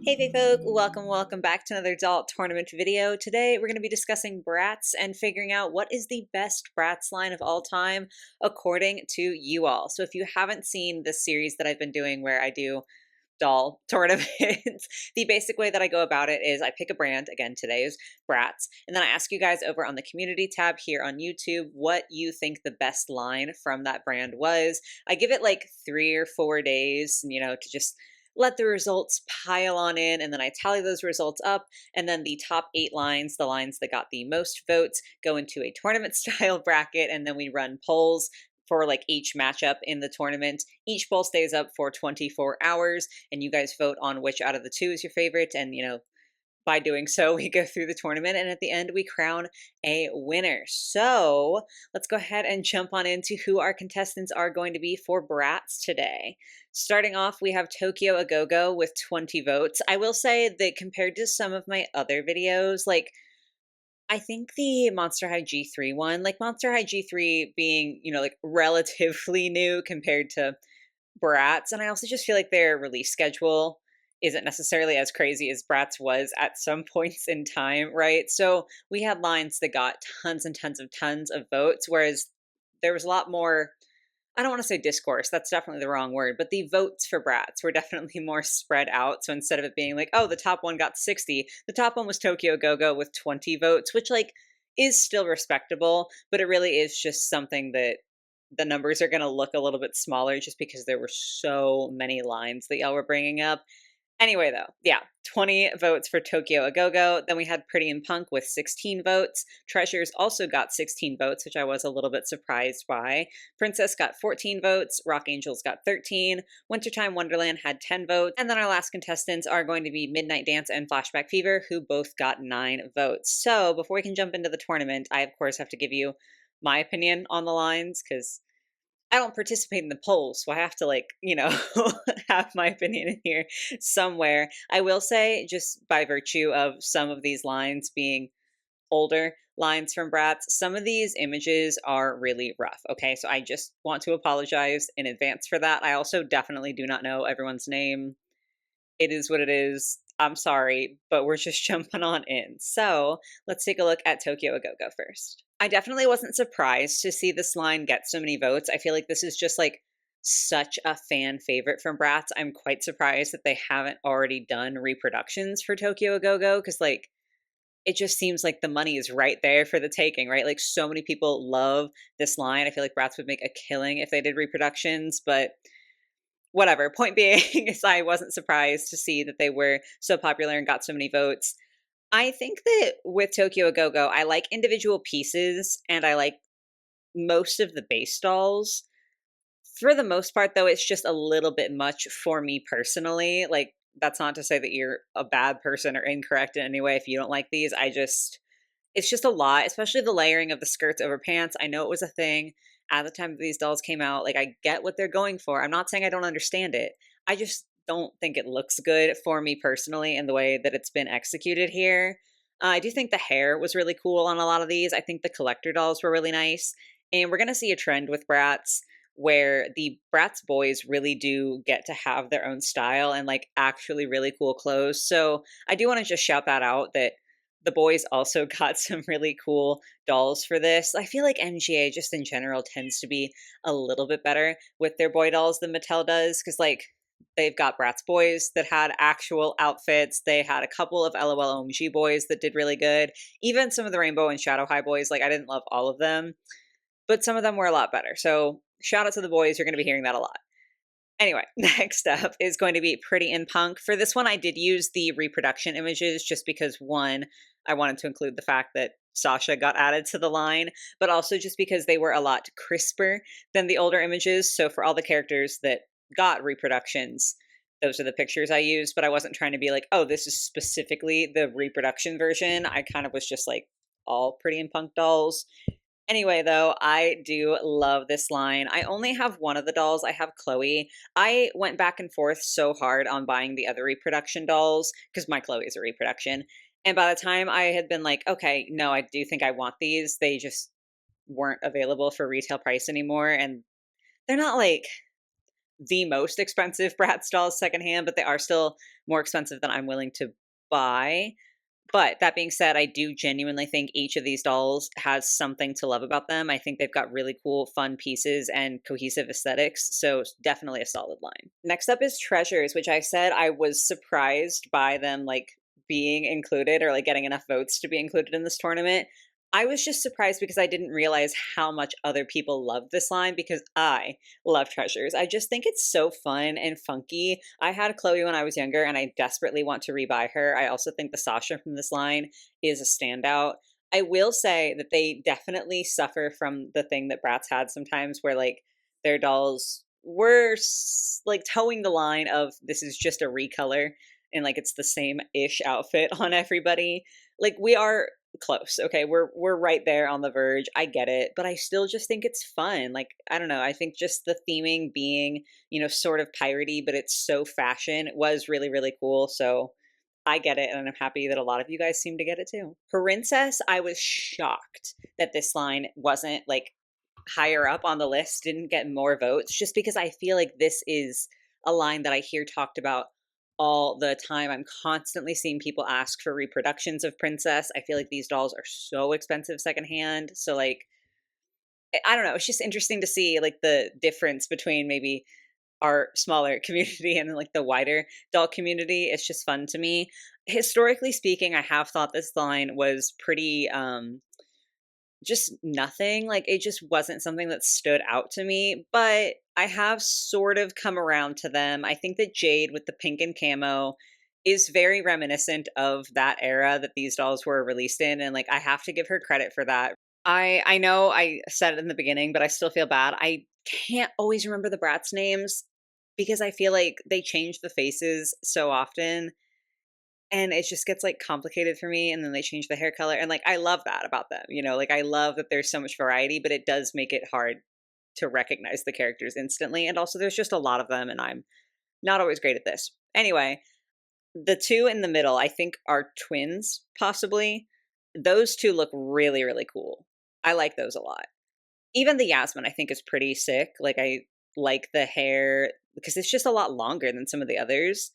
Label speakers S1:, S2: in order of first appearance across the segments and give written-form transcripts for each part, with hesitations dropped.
S1: Hey Fae folk, welcome back to another doll tournament video. Today we're going to be discussing Bratz and figuring out what is the best Bratz line of all time according to you all. So if you haven't seen this series that I've been doing where I do doll tournaments, the basic way that I go about it is I pick a brand, again today is Bratz, and then I ask you guys over on the community tab here on YouTube what you think the best line from that brand was. I give it like 3 or 4 days, to just let the results pile on in, and then I tally those results up, and then the top 8 lines, the lines that got the most votes, go into a tournament style bracket, and then we run polls for like each matchup in the tournament. Each poll stays up for 24 hours, and you guys vote on which out of the two is your favorite, and by doing so, we go through the tournament, and at the end, we crown a winner. So let's go ahead and jump on into who our contestants are going to be for Bratz today. Starting off, we have Tokyo A Go-Go with 20 votes. I will say that compared to some of my other videos, I think the Monster High G3 one, Monster High G3 being, relatively new compared to Bratz, and I also just feel like their release schedule isn't necessarily as crazy as Bratz was at some points in time, right? So we had lines that got tons and tons of votes, whereas there was a lot more, I don't want to say discourse, that's definitely the wrong word, but the votes for Bratz were definitely more spread out. So instead of it being like, oh, the top one got 60, the top one was Tokyo Go-Go with 20 votes, which is still respectable, but it really is just something that the numbers are going to look a little bit smaller just because there were so many lines that y'all were bringing up. Anyway, though, yeah, 20 votes for Tokyo A Go-Go. Then we had Pretty in Punk with 16 votes. Treasures also got 16 votes, which I was a little bit surprised by. Princess got 14 votes. Rock Angels got 13. Wintertime Wonderland had 10 votes. And then our last contestants are going to be Midnight Dance and Flashback Fever, who both got 9 votes. So before we can jump into the tournament, I, of course, have to give you my opinion on the lines because I don't participate in the polls, so I have to have my opinion in here somewhere. I will say, just by virtue of some of these lines being older lines from Bratz, some of these images are really rough. Okay, so I just want to apologize in advance for that. I also definitely do not know everyone's name. It is what it is. I'm sorry, but we're just jumping on in. So let's take a look at Tokyo A Go-Go first. I definitely wasn't surprised to see this line get so many votes. I feel like this is just such a fan favorite from Bratz. I'm quite surprised that they haven't already done reproductions for Tokyo A Go-Go because it just seems like the money is right there for the taking, right? So many people love this line. I feel like Bratz would make a killing if they did reproductions, but whatever. Point being is I wasn't surprised to see that they were so popular and got so many votes. I think that with Tokyo A Go-Go, I like individual pieces and I like most of the base dolls. For the most part, though, it's just a little bit much for me personally. That's not to say that you're a bad person or incorrect in any way if you don't like these. It's just a lot, especially the layering of the skirts over pants. I know it was a thing at the time that these dolls came out. I get what they're going for. I'm not saying I don't understand it. I just don't think it looks good for me personally in the way that it's been executed here. I do think the hair was really cool on a lot of these. I think the collector dolls were really nice. And we're going to see a trend with Bratz where the Bratz boys really do get to have their own style and actually really cool clothes. So I do want to just shout that out that the boys also got some really cool dolls for this. I feel like MGA just in general tends to be a little bit better with their boy dolls than Mattel does because they've got Bratz boys that had actual outfits. They had a couple of LOL OMG boys that did really good. Even some of the Rainbow and Shadow High boys, I didn't love all of them, but some of them were a lot better. So shout out to the boys. You're going to be hearing that a lot. Anyway, next up is going to be Pretty in Punk. For this one, I did use the reproduction images just because, one, I wanted to include the fact that Sasha got added to the line, but also just because they were a lot crisper than the older images. So for all the characters that got reproductions, those are the pictures I used, but I wasn't trying to be oh, this is specifically the reproduction version. I kind of was just all Pretty in Punk dolls. Anyway, though, I do love this line. I only have one of the dolls. I have Chloe. I went back and forth so hard on buying the other reproduction dolls because my Chloe is a reproduction. And by the time I had been okay, no, I do think I want these, they just weren't available for retail price anymore. And they're not the most expensive Bratz dolls secondhand, but they are still more expensive than I'm willing to buy. But that being said, I do genuinely think each of these dolls has something to love about them. I think they've got really cool, fun pieces and cohesive aesthetics. So definitely a solid line. Next up is Treasures, which I said I was surprised by them like being included or like getting enough votes to be included in this tournament. I was just surprised because I didn't realize how much other people loved this line because I love Treasures. I just think it's so fun and funky. I had Chloe when I was younger and I desperately want to rebuy her. I also think the Sasha from this line is a standout. I will say that they definitely suffer from the thing that Bratz had sometimes where like their dolls were like towing the line of this is just a recolor and like it's the same ish outfit on everybody. Like we are close. Okay, we're right there on the verge. I get it, but I still just think it's fun. Like I don't know, I think just the theming being, sort of piratey, but it's so fashion was really really cool. So I get it and I'm happy that a lot of you guys seem to get it too. Princess, I was shocked that this line wasn't like higher up on the list, didn't get more votes, just because I feel like this is a line that I hear talked about all the time. I'm constantly seeing people ask for reproductions of Princess. I feel like these dolls are so expensive secondhand. So like I don't know, it's just interesting to see like the difference between maybe our smaller community and like the wider doll community. It's just fun to me. Historically speaking, I have thought this line was pretty just nothing. Like it just wasn't something that stood out to me, but I have sort of come around to them. I think that Jade with the pink and camo is very reminiscent of that era that these dolls were released in, and like I have to give her credit for that. I know I said it in the beginning, but I still feel bad. I can't always remember the Bratz names because I feel like they change the faces so often and it just gets like complicated for me, and then they change the hair color, and like I love that about them, like I love that there's so much variety, but it does make it hard to recognize the characters instantly, and also there's just a lot of them and I'm not always great at this. Anyway, the two in the middle I think are twins possibly. Those two look really really cool. I like those a lot. Even the Yasmin I think is pretty sick. Like I like the hair because it's just a lot longer than some of the others.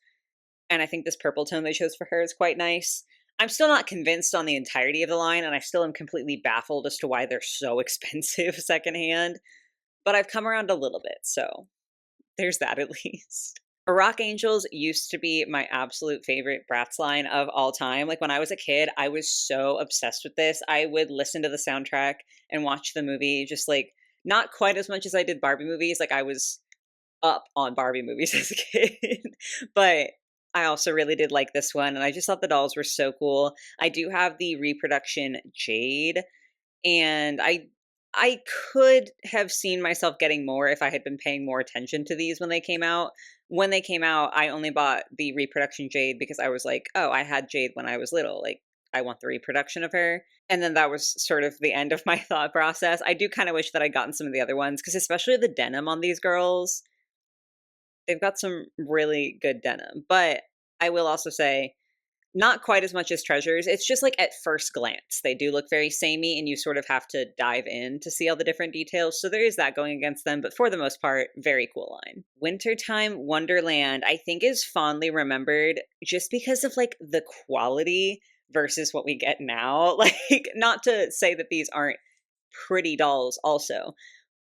S1: And I think this purple tone they chose for her is quite nice. I'm still not convinced on the entirety of the line, and I still am completely baffled as to why they're so expensive secondhand. But I've come around a little bit, so there's that at least. Rock Angels used to be my absolute favorite Bratz line of all time. Like when I was a kid, I was so obsessed with this. I would listen to the soundtrack and watch the movie, just like not quite as much as I did Barbie movies. Like I was up on Barbie movies as a kid, but I also really did like this one, and I just thought the dolls were so cool. I do have the reproduction Jade, and I could have seen myself getting more if I had been paying more attention to these when they came out. When they came out, I only bought the reproduction Jade because I was like, oh, I had Jade when I was little. Like, I want the reproduction of her. And then that was sort of the end of my thought process. I do kind of wish that I'd gotten some of the other ones because especially the denim on these girls, they've got some really good denim. But I will also say, not quite as much as Treasures. It's just like at first glance, they do look very samey, and you sort of have to dive in to see all the different details. So there is that going against them, but for the most part, very cool line. Wintertime Wonderland, I think, is fondly remembered just because of like the quality versus what we get now. Like, not to say that these aren't pretty dolls, also,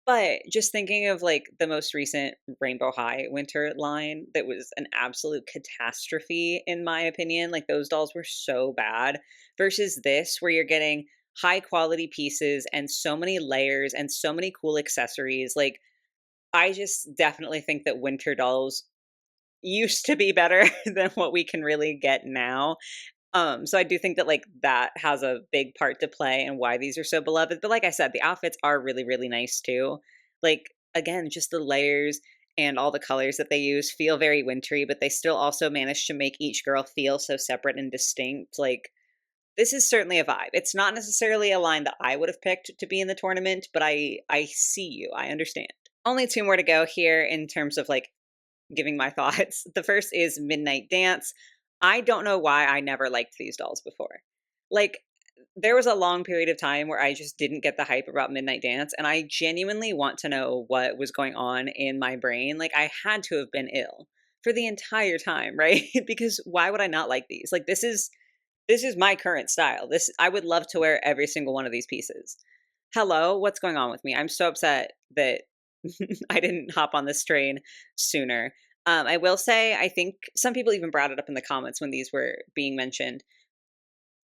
S1: but just thinking of like the most recent Rainbow High winter line that was an absolute catastrophe in my opinion. Like those dolls were so bad versus this where you're getting high quality pieces and so many layers and so many cool accessories. Like I just definitely think that winter dolls used to be better than what we can really get now. So I do think that like that has a big part to play and why these are so beloved. But like I said, the outfits are really, really nice too. Like again, just the layers and all the colors that they use feel very wintry, but they still also manage to make each girl feel so separate and distinct. Like this is certainly a vibe. It's not necessarily a line that I would have picked to be in the tournament, but I see you. I understand. Only two more to go here in terms of like giving my thoughts. The first is Midnight Dance. I don't know why I never liked these dolls before. Like, there was a long period of time where I just didn't get the hype about Midnight Dance, and I genuinely want to know what was going on in my brain. Like, I had to have been ill for the entire time, right? Because why would I not like these? Like this is my current style. This I would love to wear every single one of these pieces. Hello, what's going on with me? I'm so upset that I didn't hop on this train sooner. I will say, I think some people even brought it up in the comments when these were being mentioned.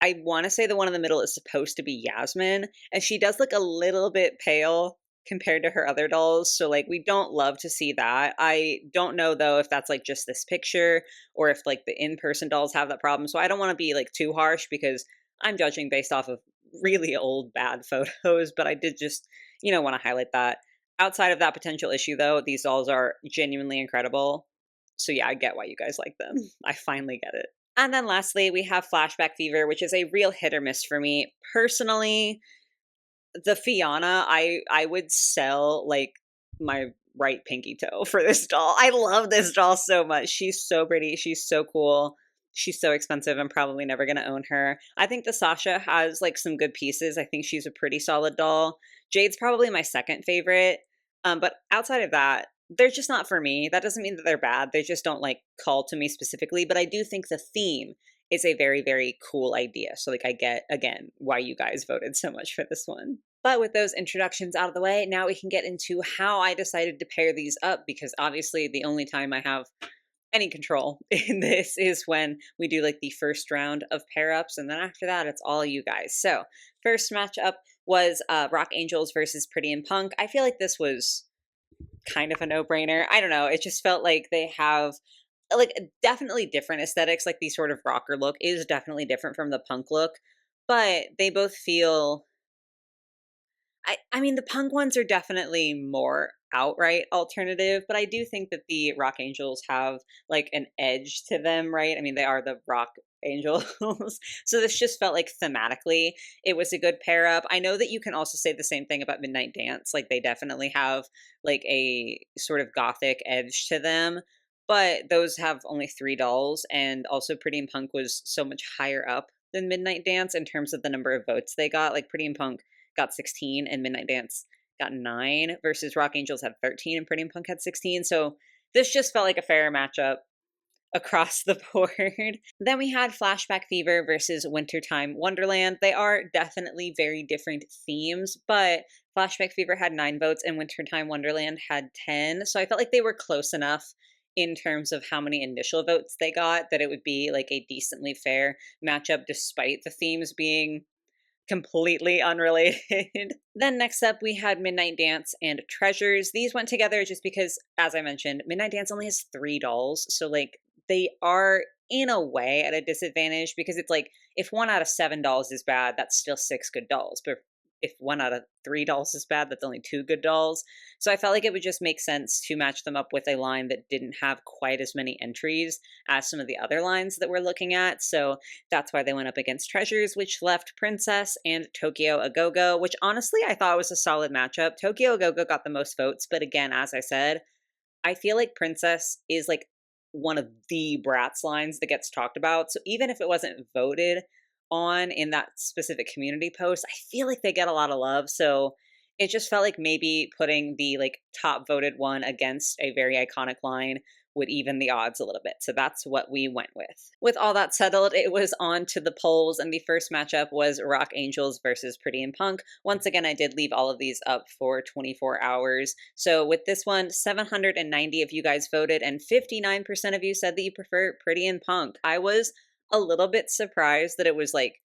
S1: I want to say the one in the middle is supposed to be Yasmin, and she does look a little bit pale compared to her other dolls. So, like, we don't love to see that. I don't know, though, if that's like just this picture or if like the in person dolls have that problem. So, I don't want to be like too harsh because I'm judging based off of really old, bad photos, but I did just, want to highlight that. Outside of that potential issue, though, these dolls are genuinely incredible. So, yeah, I get why you guys like them. I finally get it. And then lastly, we have Flashback Fever, which is a real hit or miss for me. Personally, the Fiona, I would sell like my right pinky toe for this doll. I love this doll so much. She's so pretty. She's so cool. She's so expensive. I'm probably never going to own her. I think the Sasha has like some good pieces. I think she's a pretty solid doll. Jade's probably my second favorite. But outside of that, they're just not for me. That doesn't mean that they're bad. They just don't like call to me specifically. But I do think the theme is a very, very cool idea. So, like, I get, again, why you guys voted so much for this one. But with those introductions out of the way, now we can get into how I decided to pair these up, because obviously the only time I have any control in this is when we do like the first round of pair ups. And then after that, it's all you guys. So, first matchup was Rock Angels versus Pretty and Punk. I feel like this was kind of a no-brainer. I don't know. It just felt like they have like definitely different aesthetics. Like the sort of rocker look is definitely different from the punk look, but they both feel I mean the punk ones are definitely more outright alternative, but I do think that the Rock Angels have like an edge to them, right? I mean they are the Rock Angels. So this just felt like thematically it was a good pair up. I know that you can also say the same thing about Midnight Dance. Like they definitely have like a sort of gothic edge to them, but those have only 3 dolls, and also Pretty and Punk was so much higher up than Midnight Dance in terms of the number of votes they got. Like Pretty and Punk got 16 and Midnight Dance got 9 versus Rock Angels had 13 and Pretty and Punk had 16. So this just felt like a fair matchup across the board. Then we had Flashback Fever versus Wintertime Wonderland. They are definitely very different themes, but Flashback Fever had 9 votes and Wintertime Wonderland had 10. So I felt like they were close enough in terms of how many initial votes they got that it would be like a decently fair matchup despite the themes being completely unrelated. Then next up, we had Midnight Dance and Treasures. These went together just because, as I mentioned, Midnight Dance only has 3 dolls. So, like, they are in a way at a disadvantage because it's like if 1 out of 7 dolls is bad, that's still 6 good dolls. But if 1 out of 3 dolls is bad, that's only 2 good dolls. So I felt like it would just make sense to match them up with a line that didn't have quite as many entries as some of the other lines that we're looking at. So that's why they went up against Treasures, which left Princess and Tokyo A Go-Go, which honestly I thought was a solid matchup. Tokyo A Go-Go got the most votes, but again, as I said, I feel like Princess is like one of the Bratz lines that gets talked about. So even if it wasn't voted on in that specific community post, I feel like they get a lot of love. So it just felt like maybe putting the like top voted one against a very iconic line would even the odds a little bit. So that's what we went with. With all that settled, it was on to the polls, and the first matchup was Rock Angels versus Pretty and Punk. Once again, I did leave all of these up for 24 hours. So with this one, 790 of you guys voted, and 59% of you said that you prefer Pretty and Punk. I was a little bit surprised that it was like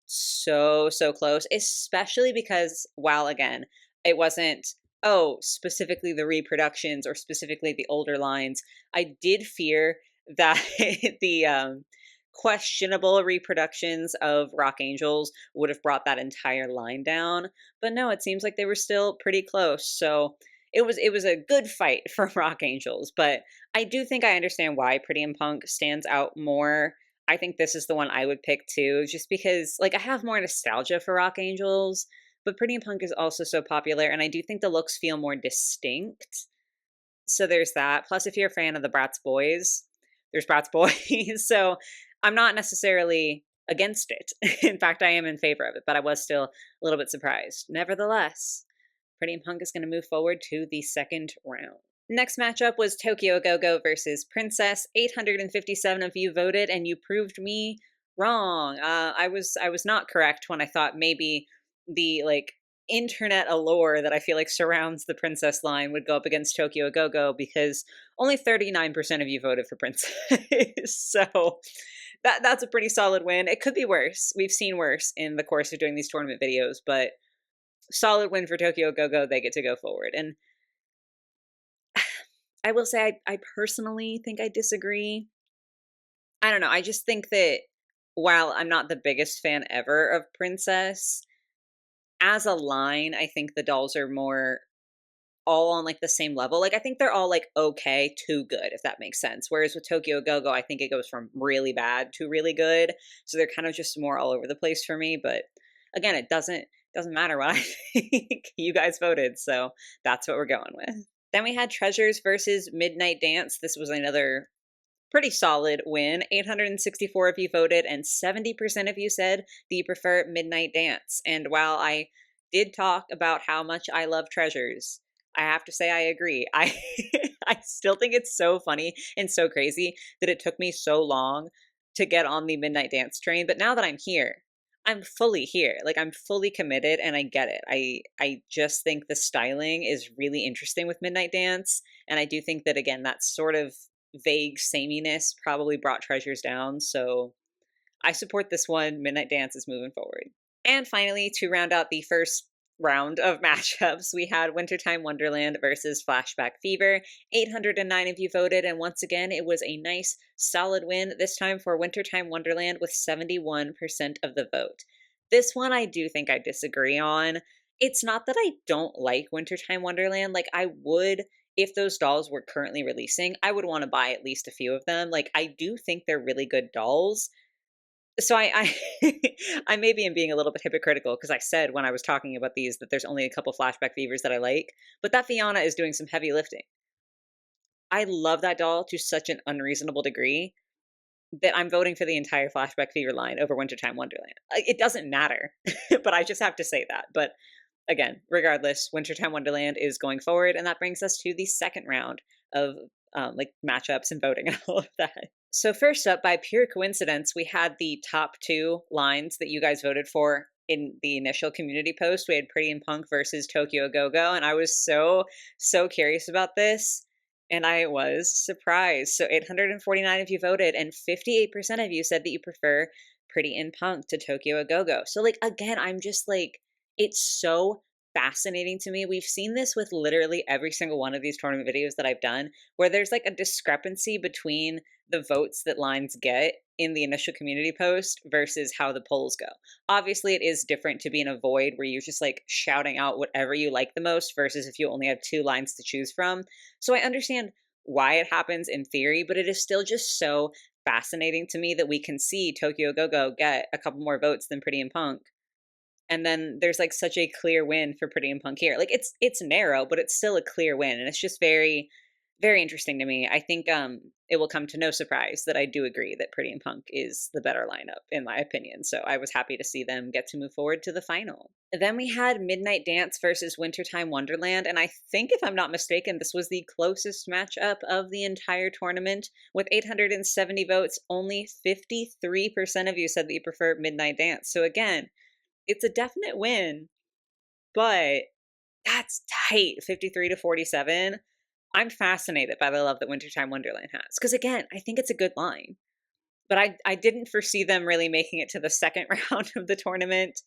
S1: so close, especially because while again, it wasn't specifically the reproductions or specifically the older lines, I did fear that the questionable reproductions of Rock Angels would have brought that entire line down. But no, it seems like they were still pretty close. So it was a good fight for Rock Angels, but I do think I understand why Pretty and Punk stands out more. I think this is the one I would pick too, just because like I have more nostalgia for Rock Angels, but Pretty and Punk is also so popular, and I do think the looks feel more distinct. So there's that. Plus, if you're a fan of the Bratz Boys, there's Bratz Boys. So I'm not necessarily against it. In fact, I am in favor of it, but I was still a little bit surprised. Nevertheless, Pretty and Punk is going to move forward to the second round. Next matchup was Tokyo Go-Go versus Princess. 857 of you voted, and you proved me wrong. I was not correct when I thought maybe the like internet allure that I feel like surrounds the Princess line would go up against Tokyo Go-Go because only 39% of you voted for Princess. So that's a pretty solid win. It could be worse. We've seen worse in the course of doing these tournament videos, but solid win for Tokyo Go-Go. They get to go forward. And I will say I personally think I disagree. I don't know. I just think that while I'm not the biggest fan ever of Princess, as a line, I think the dolls are more all on like the same level. Like I think they're all like okay to good, if that makes sense. Whereas with Tokyo Go-Go, I think it goes from really bad to really good. So they're kind of just more all over the place for me. But again, it doesn't matter what I think. You guys voted, so that's what we're going with. Then we had Treasures versus Midnight Dance. This was another pretty solid win. 864 of you voted, and 70% of you said that you prefer Midnight Dance. And while I did talk about how much I love Treasures, I have to say I agree. I I still think it's so funny and so crazy that it took me so long to get on the Midnight Dance train. But now that I'm here, I'm fully here. Like I'm fully committed and I get it. I just think the styling is really interesting with Midnight Dance. And I do think that again, that sort of vague sameness probably brought Treasures down. So I support this one. Midnight Dance is moving forward. And finally, to round out the first round of matchups, we had Wintertime Wonderland versus Flashback Fever. 809 of you voted, and once again, it was a nice, solid win, this time for Wintertime Wonderland with 71% of the vote. This one I do think I disagree on. It's not that I don't like Wintertime Wonderland. Like, I would, if those dolls were currently releasing, I would want to buy at least a few of them. Like, I do think they're really good dolls. So I maybe am being a little bit hypocritical because I said when I was talking about these that there's only a couple Flashback Fevers that I like, but that Fiona is doing some heavy lifting. I love that doll to such an unreasonable degree that I'm voting for the entire Flashback Fever line over Wintertime Wonderland. It doesn't matter, but I just have to say that. But again, regardless, Wintertime Wonderland is going forward, and that brings us to the second round of like matchups and voting and all of that. So first up, by pure coincidence, we had the top two lines that you guys voted for in the initial community post. We had Pretty and Punk versus Tokyo Go-Go, and I was so curious about this, and I was surprised. So 849 of you voted, and 58% of you said that you prefer Pretty and Punk to Tokyo Go-Go. So like again, I'm just like, it's so fascinating to me. We've seen this with literally every single one of these tournament videos that I've done, where there's like a discrepancy between the votes that lines get in the initial community post versus how the polls go. Obviously, it is different to be in a void where you're just like shouting out whatever you like the most versus if you only have two lines to choose from. So I understand why it happens in theory, but it is still just so fascinating to me that we can see Tokyo Go-Go get a couple more votes than Pretty and Punk. And then there's like such a clear win for Pretty and Punk here. Like it's narrow, but it's still a clear win. And it's just very, very interesting to me. I think it will come to no surprise that I do agree that Pretty and Punk is the better lineup, in my opinion. So I was happy to see them get to move forward to the final. Then we had Midnight Dance versus Wintertime Wonderland. And I think, if I'm not mistaken, this was the closest matchup of the entire tournament. With 870 votes, only 53% of you said that you prefer Midnight Dance. So again, it's a definite win, but that's tight, 53 to 47. I'm fascinated by the love that Wintertime Wonderland has. Because again, I think it's a good line. But I didn't foresee them really making it to the second round of the tournament.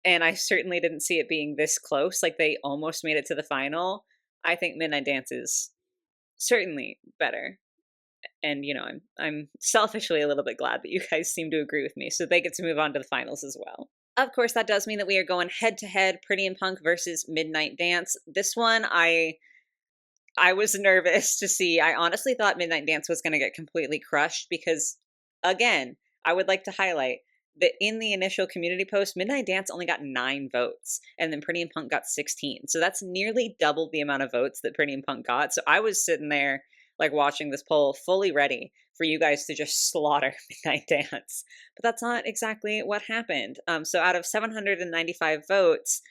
S1: And I certainly didn't see it being this close. Like they almost made it to the final. I think Midnight Dance is certainly better. And you know, I'm selfishly a little bit glad that you guys seem to agree with me. So they get to move on to the finals as well. Of course, that does mean that we are going head to head, Pretty and Punk versus Midnight Dance. This one, I was nervous to see. I honestly thought Midnight Dance was going to get completely crushed because, again, I would like to highlight that in the initial community post, Midnight Dance only got 9 votes, and then Pretty and Punk got 16. So that's nearly double the amount of votes that Pretty and Punk got. So I was sitting there, like, watching this poll, fully ready for you guys to just slaughter Midnight Dance. But that's not exactly what happened. So out of 795 votes,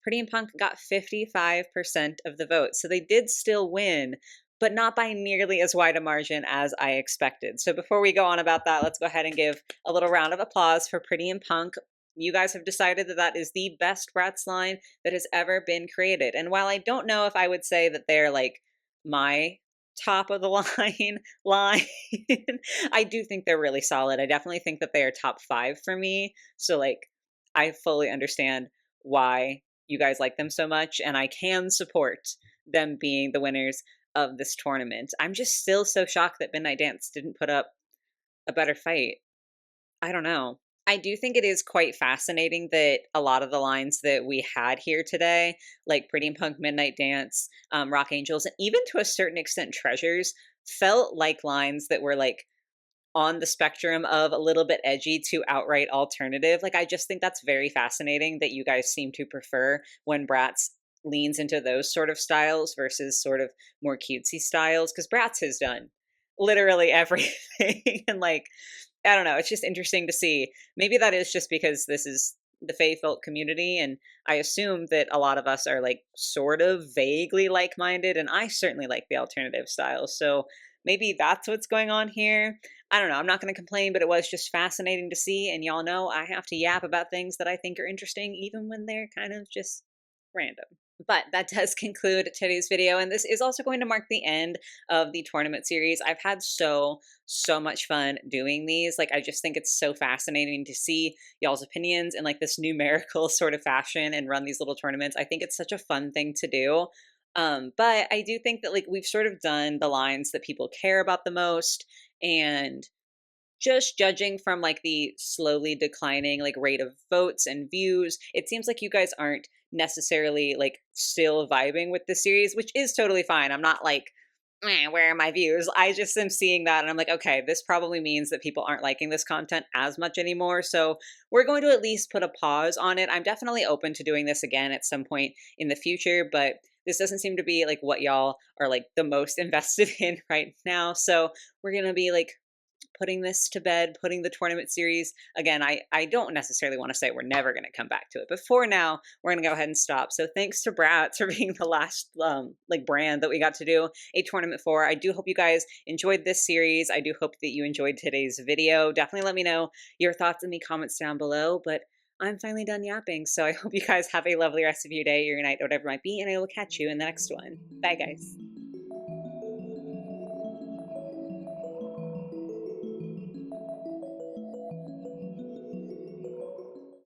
S1: Pretty in Punk got 55% of the vote. So they did still win, but not by nearly as wide a margin as I expected. So before we go on about that, let's go ahead and give a little round of applause for Pretty in Punk. You guys have decided that that is the best Bratz line that has ever been created. And while I don't know if I would say that they're like my top of the line, I do think they're really solid. I definitely think that they are top 5 for me. So like I fully understand why you guys like them so much, and I can support them being the winners of this tournament. I'm just still so shocked that Midnight Dance didn't put up a better fight. I don't know. I do think it is quite fascinating that a lot of the lines that we had here today, like Pretty in Punk, Midnight Dance, Rock Angels, and even to a certain extent Treasures, felt like lines that were like on the spectrum of a little bit edgy to outright alternative. Like, I just think that's very fascinating that you guys seem to prefer when Bratz leans into those sort of styles versus sort of more cutesy styles, because Bratz has done literally everything. And like, I don't know, it's just interesting to see. Maybe that is just because this is the Fae Folk community, and I assume that a lot of us are like sort of vaguely like-minded, and I certainly like the alternative styles. So maybe that's what's going on here. I don't know. I'm not going to complain, but it was just fascinating to see. And y'all know I have to yap about things that I think are interesting, even when they're kind of just random. But that does conclude today's video, and this is also going to mark the end of the tournament series. I've had so much fun doing these. Like, I just think it's so fascinating to see y'all's opinions in like this numerical sort of fashion and run these little tournaments. I think it's such a fun thing to do. But I do think that like we've sort of done the lines that people care about the most, and just judging from like the slowly declining like rate of votes and views, it seems like you guys aren't necessarily like still vibing with the series, which is totally fine. I'm not like, where are my views? I just am seeing that and I'm like, okay, this probably means that people aren't liking this content as much anymore. So we're going to at least put a pause on it. I'm definitely open to doing this again at some point in the future, but this doesn't seem to be like what y'all are like the most invested in right now. So we're going to be like putting this to bed, putting the tournament series. Again, I don't necessarily want to say we're never going to come back to it, but for now, we're going to go ahead and stop. So thanks to Bratz for being the last like brand that we got to do a tournament for. I do hope you guys enjoyed this series. I do hope that you enjoyed today's video. Definitely let me know your thoughts in the comments down below, but I'm finally done yapping. So I hope you guys have a lovely rest of your day, your night, whatever it might be, and I will catch you in the next one. Bye, guys.